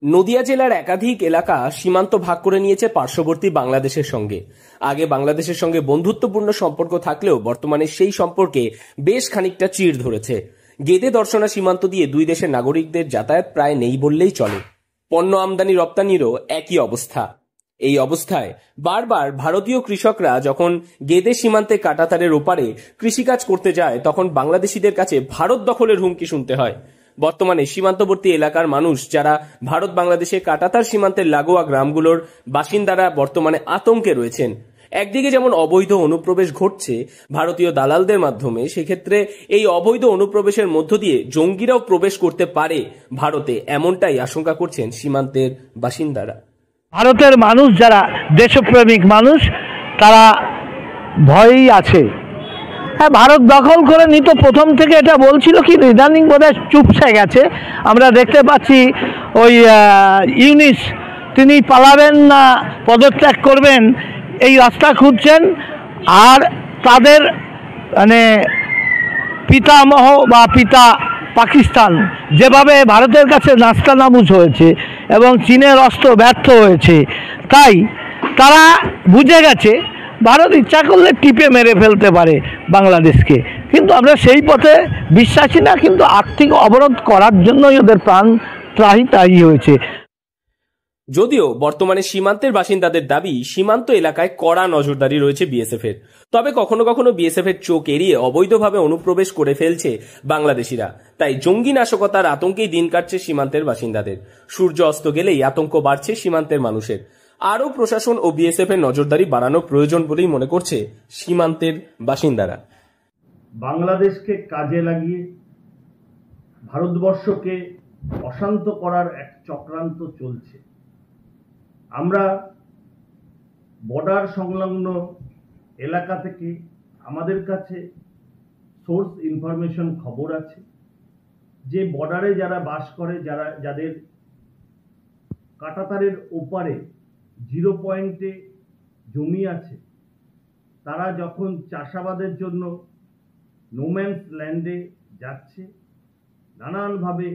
নদিয়া জেলার একাধিক এলাকা সীমান্ত ভাগ করে নিয়েছে পার্শ্ববর্তী বাংলাদেশের সঙ্গে। আগে বাংলাদেশের সঙ্গে বন্ধুত্বপূর্ণ সম্পর্ক থাকলেও বর্তমানে সেই সম্পর্কে বেশ খানিকটা চিড় ধরেছে। গেদে দর্শনা সীমান্ত দিয়ে দুই দেশের নাগরিকদের যাতায়াত প্রায় নেই বললেই চলে। পণ্য আমদানি রপ্তানিরও একই অবস্থা। এই অবস্থায় বারবার ভারতীয় কৃষকরা যখন গেদে সীমান্তে কাঁটাতারের ওপারে কৃষিকাজ করতে যায়, তখন বাংলাদেশিদের কাছে ভারত দখলের হুমকি শুনতে হয়। বর্তমানে সীমান্তবর্তী এলাকার মানুষ, যারা ভারত বাংলাদেশের কাঁটাতার সীমান্তের লাগোয়া গ্রামগুলোর বাসিন্দারা, বর্তমানে আতঙ্কে রয়েছেন। একদিকে যেমন অবৈধ অনুপ্রবেশ ঘটছে ভারতীয় দালালদের মাধ্যমে, সেক্ষেত্রে এই অবৈধ অনুপ্রবেশের মধ্য দিয়ে জঙ্গিরাও প্রবেশ করতে পারে ভারতে, এমনটাই আশঙ্কা করছেন সীমান্তের বাসিন্দারা। ভারতের মানুষ যারা দেশপ্রেমিক মানুষ, তারা ভয়েই আছে। হ্যাঁ, ভারত দখল করে নিত প্রথম থেকে, এটা বলছিল, কি ইদানিং বোধহয় চুপসে গেছে। আমরা দেখতে পাচ্ছি ওই ইউনিস, তিনি পালাবেন না পদত্যাগ করবেন এই রাস্তা খুঁজছেন। আর তাদের মানে পিতামহ বা পিতা পাকিস্তান যেভাবে ভারতের কাছে নাস্তানাবুদ হয়েছে এবং চীনের অস্ত্র ব্যর্থ হয়েছে, তাই তারা বুঝে গেছে ভারত ইচ্ছা করলে টিপে মেরে ফেলতে পারে বাংলাদেশকে। কিন্তু আমরা সেই পথে বিশ্বাসী না, কিন্তু আর্থিক অবরোধ করার জন্যই ওদের প্রাণ ত্রাহি হয়েছে। যদিও বর্তমানে সীমান্তের বাসিন্দাদের দাবি, সীমান্ত এলাকায় কড়া নজরদারি রয়েছে বিএসএফ এর। তবে কখনো কখনো বিএসএফ এর চোখ এড়িয়ে অবৈধভাবে অনুপ্রবেশ করে ফেলছে বাংলাদেশিরা। তাই জঙ্গি নাশকতার আতঙ্কেই দিন কাটছে সীমান্তের বাসিন্দাদের। সূর্য অস্ত গেলেই আতঙ্ক বাড়ছে সীমান্তের মানুষের। আরও প্রশাসন ও বিএসএফ এর নজরদারি বাড়ানো প্রয়োজন বলেই মনে করছে সীমান্তের বাসিন্দারা। বাংলাদেশকে কাজে লাগিয়ে ভারতবর্ষকে অশান্ত করার এক চক্রান্ত চলছে। আমরা বর্ডার সংলগ্ন এলাকা থেকে আমাদের কাছে সোর্স ইনফরমেশন খবর আছে যে বর্ডারে যারা বাস করে, যাদের কাঁটাতারের ওপারে 0 পয়েন্টে জমি আছে, তারা যখন চাষাবাদের জন্য নোম্যান্স ল্যান্ডে যাচ্ছে, নানানভাবে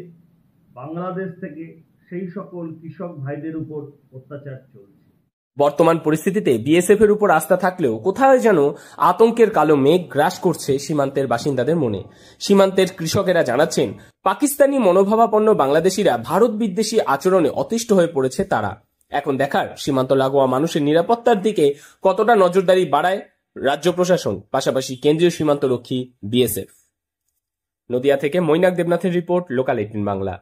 বাংলাদেশ থেকে সেই সকল কৃষক ভাইদের উপর অত্যাচার চলছে। বর্তমান পরিস্থিতিতে বিএসএফ এর উপর আস্থা থাকলেও কোথাও যেন আতঙ্কের কালো মেঘ গ্রাস করছে সীমান্তের বাসিন্দাদের মনে। সীমান্তের কৃষকেরা জানাচ্ছেন, পাকিস্তানি মনোভাবাপন্ন বাংলাদেশিরা ভারত বিদ্বেষী আচরণে অতিষ্ঠ হয়ে পড়েছে তারা। এখন দেখার সীমান্ত লাগোয়া মানুষের নিরাপত্তার দিকে কতটা নজরদারি বাড়ায় রাজ্য প্রশাসন, পাশাপাশি কেন্দ্রীয় সীমান্তরক্ষী বিএসএফ। নদিয়া থেকে মৈনাক দেবনাথের রিপোর্ট, লোকাল 18 বাংলা।